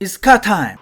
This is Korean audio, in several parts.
It's car time.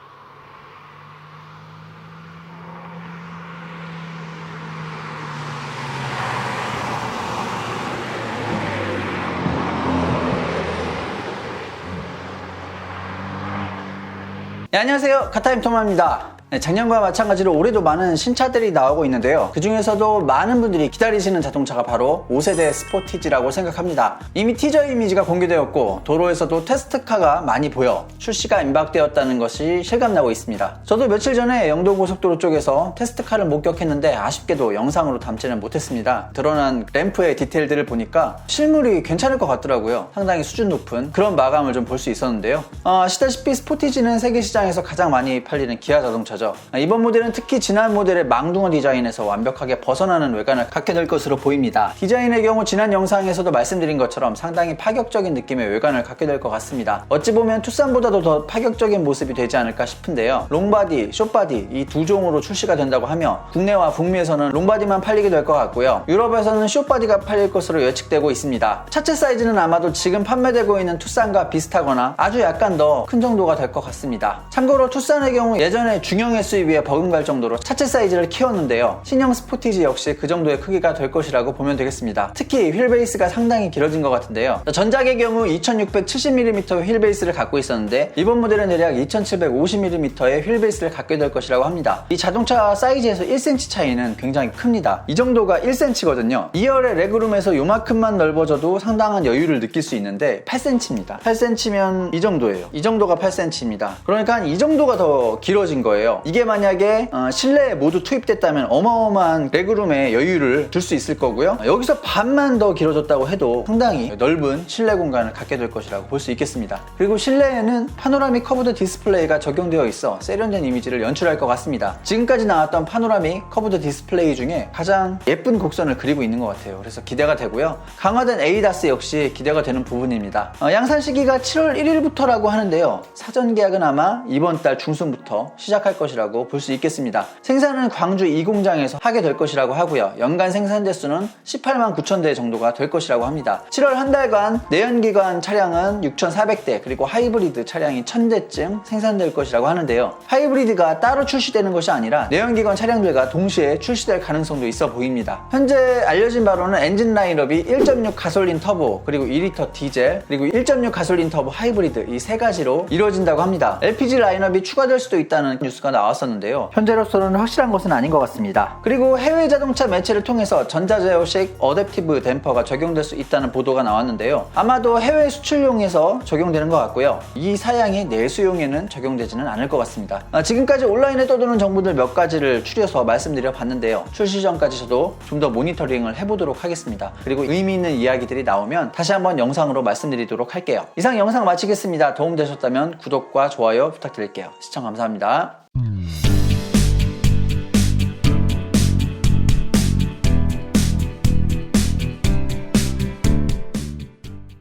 네, 안녕하세요. 카타임 토마입니다. 네, 작년과 마찬가지로 올해도 많은 신차들이 나오고 있는데요. 그 중에서도 많은 분들이 기다리시는 자동차가 바로 5세대 스포티지라고 생각합니다. 이미 티저 이미지가 공개되었고 도로에서도 테스트카가 많이 보여 출시가 임박되었다는 것이 실감나고 있습니다. 저도 며칠 전에 영도고속도로 쪽에서 테스트카를 목격했는데 아쉽게도 영상으로 담지는 못했습니다. 드러난 램프의 디테일들을 보니까 실물이 괜찮을 것 같더라고요. 상당히 수준 높은 그런 마감을 좀 볼 수 있었는데요. 아시다시피 스포티지는 세계 시장에서 가장 많이 팔리는 기아 자동차죠. 이번 모델은 특히 지난 모델의 망둥어 디자인에서 완벽하게 벗어나는 외관을 갖게 될 것으로 보입니다. 디자인의 경우 지난 영상에서도 말씀드린 것처럼 상당히 파격적인 느낌의 외관을 갖게 될 것 같습니다. 어찌 보면 투싼보다도 더 파격적인 모습이 되지 않을까 싶은데요. 롱바디, 숏바디 이 두 종으로 출시가 된다고 하며 국내와 북미에서는 롱바디만 팔리게 될 것 같고요. 유럽에서는 숏바디가 팔릴 것으로 예측되고 있습니다. 차체 사이즈는 아마도 지금 판매되고 있는 투싼과 비슷하거나 아주 약간 더 큰 정도가 될 것 같습니다. 참고로 투싼의 경우 예전에 중형 SUV에 버금갈 정도로 차체 사이즈를 키웠는데요. 신형 스포티지 역시 그 정도의 크기가 될 것이라고 보면 되겠습니다. 특히 휠 베이스가 상당히 길어진 것 같은데요. 전작의 경우 2670mm 휠 베이스를 갖고 있었는데 이번 모델은 대략 2750mm의 휠 베이스를 갖게 될 것이라고 합니다. 이 자동차 사이즈에서 1cm 차이는 굉장히 큽니다. 이 정도가 1cm거든요. 2열의 레그룸에서 요만큼만 넓어져도 상당한 여유를 느낄 수 있는데 8cm입니다. 8cm면 이 정도예요. 이 정도가 8cm입니다. 그러니까 한 이 정도가 더 길어진 거예요. 이게 만약에 실내에 모두 투입됐다면 어마어마한 레그룸에 여유를 줄 수 있을 거고요. 여기서 반만 더 길어졌다고 해도 상당히 넓은 실내 공간을 갖게 될 것이라고 볼 수 있겠습니다. 그리고 실내에는 파노라믹 커브드 디스플레이가 적용되어 있어 세련된 이미지를 연출할 것 같습니다. 지금까지 나왔던 파노라믹 커브드 디스플레이 중에 가장 예쁜 곡선을 그리고 있는 것 같아요. 그래서 기대가 되고요. 강화된 에이다스 역시 기대가 되는 부분입니다. 양산 시기가 7월 1일부터라고 하는데요. 사전 계약은 아마 이번 달 중순부터 시작할 것이라고 볼 수 있겠습니다. 생산은 광주 이 공장에서 하게 될 것이라고 하고요. 연간 생산 대수는 18만 9천 대 정도가 될 것이라고 합니다. 7월 한 달간 내연기관 차량은 6,400대 그리고 하이브리드 차량이 1,000대쯤 생산될 것이라고 하는데요. 하이브리드가 따로 출시되는 것이 아니라 내연기관 차량들과 동시에 출시될 가능성도 있어 보입니다. 현재 알려진 바로는 엔진 라인업이 1.6 가솔린 터보 그리고 2리터 디젤 그리고 1.6 가솔린 터보 하이브리드 이 세 가지로 이루어진다고 합니다. LPG 라인업이 추가될 수도 있다는 뉴스가 나왔었는데요. 현재로서는 확실한 것은 아닌 것 같습니다. 그리고 해외 자동차 매체를 통해서 전자제어식 어댑티브 댐퍼가 적용될 수 있다는 보도가 나왔는데요. 아마도 해외 수출용에서 적용되는 것 같고요. 이 사양이 내수용에는 적용되지는 않을 것 같습니다. 지금까지 온라인에 떠도는 정보들 몇 가지를 추려서 말씀드려 봤는데요. 출시 전까지 저도 좀 더 모니터링을 해보도록 하겠습니다. 그리고 의미 있는 이야기들이 나오면 다시 한번 영상으로 말씀드리도록 할게요. 이상 영상 마치겠습니다. 도움되셨다면 구독과 좋아요 부탁드릴게요. 시청 감사합니다.